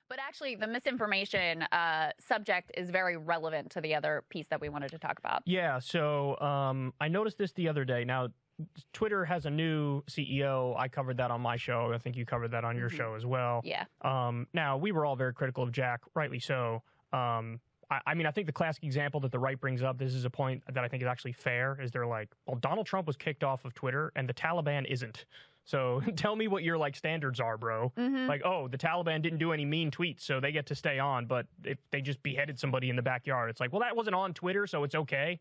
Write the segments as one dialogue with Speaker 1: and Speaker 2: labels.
Speaker 1: But actually, the misinformation subject is very relevant to the other piece that we wanted to talk about.
Speaker 2: Yeah, so I noticed this the other day. Now, Twitter has a new CEO. I covered that on my show. I think you covered that on your show as well.
Speaker 1: Yeah.
Speaker 2: Now, we were all very critical of Jack, rightly so. I mean, I think the classic example that the right brings up, this is a point that I think is actually fair, is they're like, well, Donald Trump was kicked off of Twitter and the Taliban isn't. So tell me what your standards are, bro. Like, oh, the Taliban didn't do any mean tweets, so they get to stay on. But if they just beheaded somebody in the backyard, it's like, well, that wasn't on Twitter, so it's okay.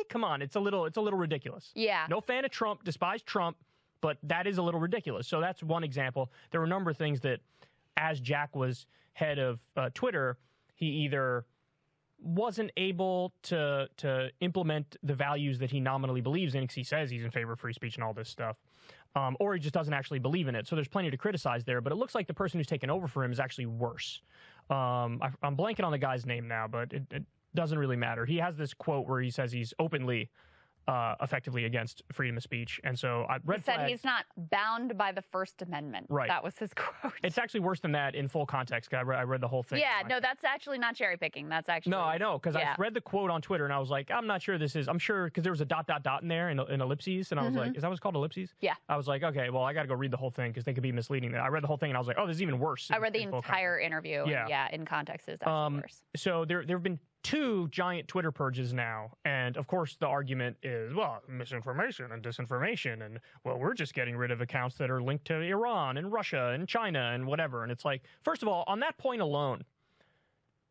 Speaker 2: Come on, it's a little ridiculous.
Speaker 1: Yeah.
Speaker 2: No fan of Trump, despise Trump, but that is a little ridiculous. So that's one example. There were a number of things that, as Jack was head of Twitter, he either wasn't able to implement the values that he nominally believes in, because he says he's in favor of free speech and all this stuff, or he just doesn't actually believe in it. So there's plenty to criticize there, but it looks like the person who's taken over for him is actually worse. I'm blanking on the guy's name now, but it doesn't really matter. He has this quote where he says he's openly effectively against freedom of speech. And so
Speaker 1: he said he's not bound by the First Amendment.
Speaker 2: Right.
Speaker 1: That was his quote.
Speaker 2: It's actually worse than that in full context. I read the whole thing.
Speaker 1: Yeah, no, that's actually not cherry picking. That's actually...
Speaker 2: No, I know, because I read the quote on Twitter and I was like, I'm not sure this is... I'm sure, because there was a ... in there in ellipses, and I was like, is that what's called, ellipses?
Speaker 1: Yeah.
Speaker 2: I was like, okay, well, I got to go read the whole thing because they could be misleading. I read the whole thing and I was like, oh, this is even worse.
Speaker 1: I read the entire interview.
Speaker 2: Yeah.
Speaker 1: And in context, it's actually worse.
Speaker 2: So there have been 2 giant Twitter purges now, and of course the argument is, well, misinformation and disinformation, and well, we're just getting rid of accounts that are linked to Iran and Russia and China and whatever. And it's like, first of all, on that point alone,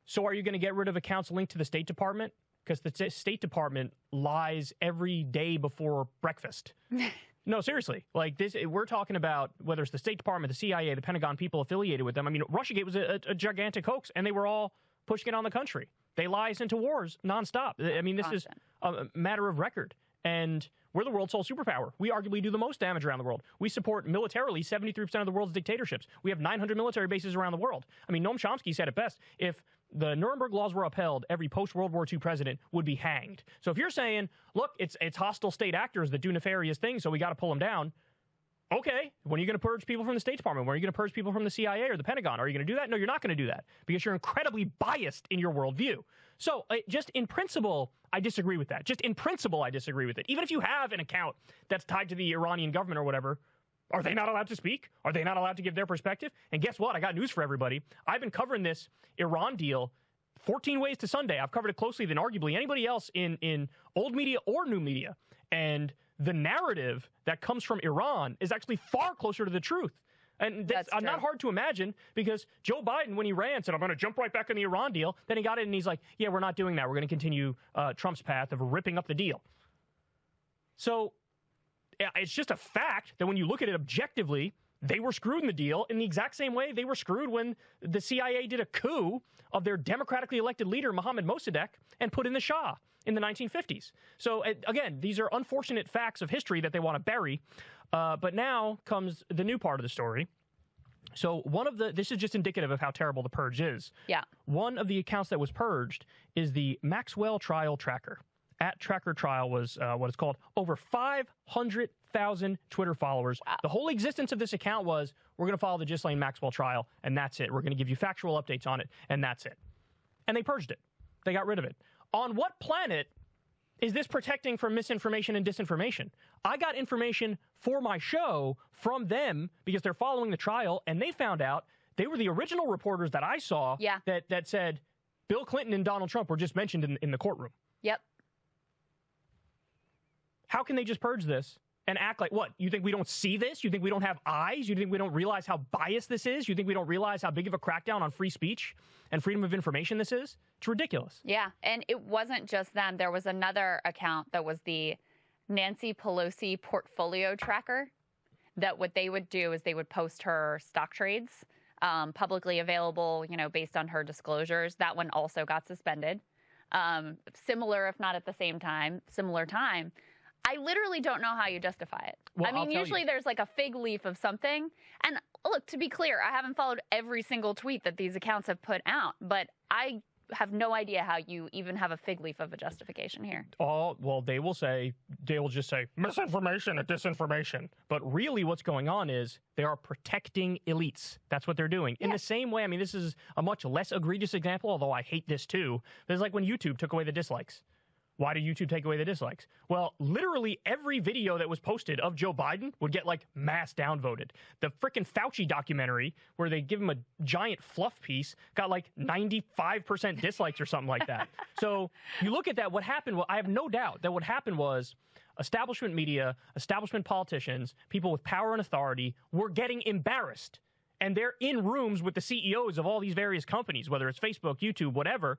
Speaker 2: so are you going to get rid of accounts linked to the State Department? Because the State Department lies every day before breakfast. No, seriously. Like this, we're talking about whether it's the State Department, the CIA, the Pentagon, people affiliated with them. I mean, Russiagate was a gigantic hoax, and they were all pushing it on the country. They lie us into wars nonstop. I mean, this is a matter of record. And we're the world's sole superpower. We arguably do the most damage around the world. We support militarily 73% of the world's dictatorships. We have 900 military bases around the world. I mean, Noam Chomsky said it best. If the Nuremberg laws were upheld, every post-World War II president would be hanged. So if you're saying, look, it's hostile state actors that do nefarious things, so we got to pull them down, okay, when are you going to purge people from the State Department? When are you going to purge people from the CIA or the Pentagon? Are you going to do that? No, you're not going to do that because you're incredibly biased in your worldview. So just in principle, I disagree with that. Just in principle, I disagree with it. Even if you have an account that's tied to the Iranian government or whatever, are they not allowed to speak? Are they not allowed to give their perspective? And guess what? I got news for everybody. I've been covering this Iran deal 14 ways to Sunday. I've covered it closely than arguably anybody else in old media or new media. And the narrative that comes from Iran is actually far closer to the truth. And that's not hard to imagine because Joe Biden, when he ran, said, I'm going to jump right back in the Iran deal. Then he got in and he's like, yeah, we're not doing that. We're going to continue Trump's path of ripping up the deal. So it's just a fact that when you look at it objectively, they were screwed in the deal in the exact same way they were screwed when the CIA did a coup of their democratically elected leader, Mohammad Mossadegh, and put in the Shah in the 1950s. So, again, these are unfortunate facts of history that they want to bury. But now comes the new part of the story. So this is just indicative of how terrible the purge is.
Speaker 1: Yeah.
Speaker 2: One of the accounts that was purged is the Maxwell trial tracker. At Tracker Trial was what it's called. Over 500,000 Twitter followers. Wow. The whole existence of this account was, we're going to follow the Ghislaine Maxwell trial, and that's it. We're going to give you factual updates on it, and that's it. And they purged it. They got rid of it. On what planet is this protecting from misinformation and disinformation? I got information for my show from them because they're following the trial, and they found out they were the original reporters that I saw that said Bill Clinton and Donald Trump were just mentioned in the courtroom.
Speaker 1: Yep.
Speaker 2: How can they just purge this and act like, what? You think we don't see this? You think we don't have eyes? You think we don't realize how biased this is? You think we don't realize how big of a crackdown on free speech and freedom of information this is? It's ridiculous.
Speaker 1: Yeah, and it wasn't just them. There was another account that was the Nancy Pelosi portfolio tracker, that what they would do is they would post her stock trades publicly available, based on her disclosures. That one also got suspended. Similar, if not at the same time, similar time. I literally don't know how you justify it.
Speaker 2: Well,
Speaker 1: I mean, usually there's like a fig leaf of something. And look, to be clear, I haven't followed every single tweet that these accounts have put out, but I have no idea how you even have a fig leaf of a justification here.
Speaker 2: Oh, well, they will just say misinformation and disinformation. But really what's going on is they are protecting elites. That's what they're doing. In the same way, I mean, this is a much less egregious example, although I hate this too. But it's like when YouTube took away the dislikes. Why did YouTube take away the dislikes? Well, literally every video that was posted of Joe Biden would get, like, mass downvoted. The frickin' Fauci documentary, where they give him a giant fluff piece, got, like, 95% dislikes or something like that. So you look at that, what happened, well, I have no doubt that what happened was establishment media, establishment politicians, people with power and authority were getting embarrassed. And they're in rooms with the CEOs of all these various companies, whether it's Facebook, YouTube, whatever.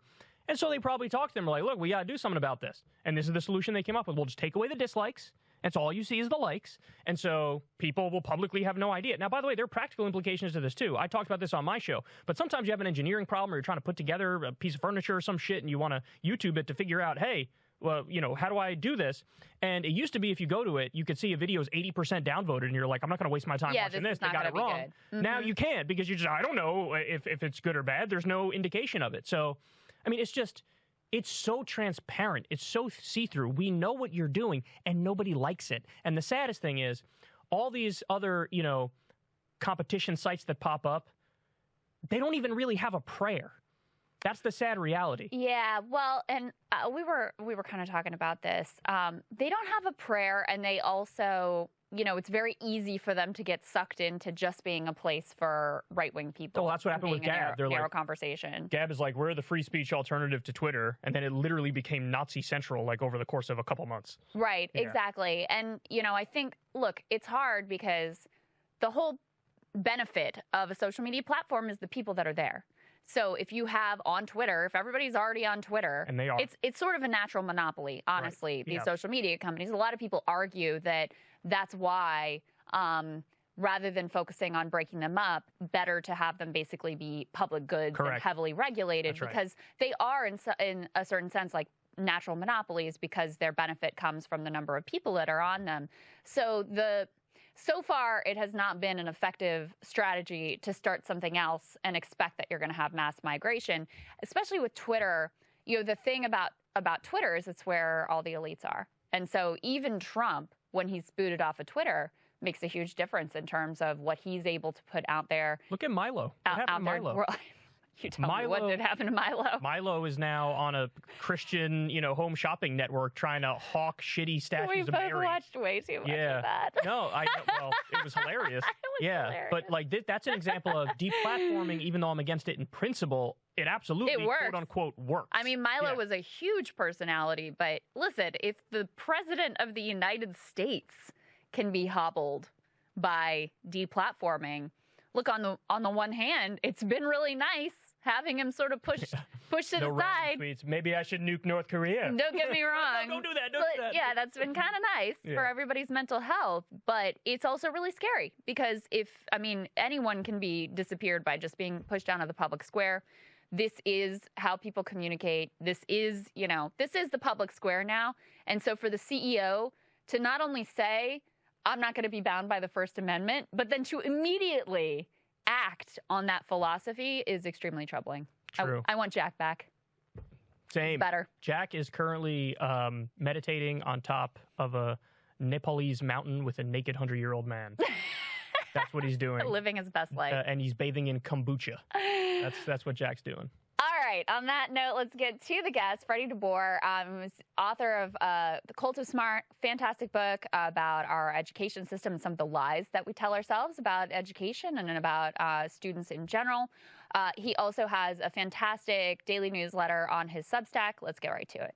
Speaker 2: And so they probably talked to them, like, look, we got to do something about this. And this is the solution they came up with. We'll just take away the dislikes. And so all you see is the likes. And so people will publicly have no idea. Now, by the way, there are practical implications to this, too. I talked about this on my show. But sometimes you have an engineering problem or you're trying to put together a piece of furniture or some shit and you want to YouTube it to figure out, hey, well, you know, how do I do this? And it used to be if you go to it, you could see a video is 80% downvoted and you're like, I'm not going to waste my time watching this. They got it wrong. Now you can't because you just, I don't know if it's good or bad. There's no indication of it. So, I mean, it's so transparent. It's so see-through. We know what you're doing, and nobody likes it. And the saddest thing is, all these other, you know, competition sites that pop up, they don't even really have a prayer. That's the sad reality.
Speaker 1: Yeah, well, and we were kind of talking about this. They don't have a prayer, and they also, you know, it's very easy for them to get sucked into just being a place for right-wing people.
Speaker 2: Oh, that's what happened with Gab.
Speaker 1: They're narrow conversation.
Speaker 2: Gab is like, we're the free speech alternative to Twitter, and then it literally became Nazi Central, like, over the course of a couple months.
Speaker 1: Right, exactly. And, you know, I think, look, it's hard because the whole benefit of a social media platform is the people that are there. So if you have on Twitter, if everybody's already on Twitter,
Speaker 2: and they are,
Speaker 1: it's sort of a natural monopoly, honestly,
Speaker 2: right.
Speaker 1: These social media companies. A lot of people argue that that's why, rather than focusing on breaking them up, better to have them basically be public goods and heavily regulated because they are, in a certain sense, like natural monopolies because their benefit comes from the number of people that are on them. So far, it has not been an effective strategy to start something else and expect that you're going to have mass migration, especially with Twitter. You know, the thing about Twitter is it's where all the elites are. And so even Trump, when he's booted off of Twitter, makes a huge difference in terms of what he's able to put out there.
Speaker 2: Look at Milo. What happened to Milo?
Speaker 1: You tell me what did happen to Milo.
Speaker 2: Milo is now on a Christian, you know, home shopping network trying to hawk shitty statues of Mary.
Speaker 1: We both watched way too much of that.
Speaker 2: No, well, it was hilarious.
Speaker 1: Hilarious.
Speaker 2: But like that's an example of deplatforming, even though I'm against it in principle. It absolutely, quote unquote, works.
Speaker 1: I mean, Milo was a huge personality, but listen, if the president of the United States can be hobbled by deplatforming, look, on the one hand, it's been really nice having him sort of push to the side.
Speaker 2: Tweets. Maybe I should nuke North Korea.
Speaker 1: Don't get me wrong.
Speaker 2: No, don't do that. Don't do that.
Speaker 1: Yeah, that's been kind of nice for everybody's mental health. But it's also really scary because anyone can be disappeared by just being pushed down to the public square. This is how people communicate. This is the public square now. And so for the CEO to not only say, I'm not going to be bound by the First Amendment, but then to immediately act on that philosophy is extremely troubling.
Speaker 2: True.
Speaker 1: I want Jack back.
Speaker 2: Same.
Speaker 1: Better.
Speaker 2: Jack is currently meditating on top of a Nepalese mountain with a naked 100-year-old man. That's what he's doing.
Speaker 1: Living his best life.
Speaker 2: And he's bathing in kombucha. That's what Jack's doing.
Speaker 1: All right. On that note, let's get to the guest. Freddie DeBoer is author of The Cult of Smart, fantastic book about our education system and some of the lies that we tell ourselves about education and about students in general. He also has a fantastic daily newsletter on his Substack. Let's get right to it.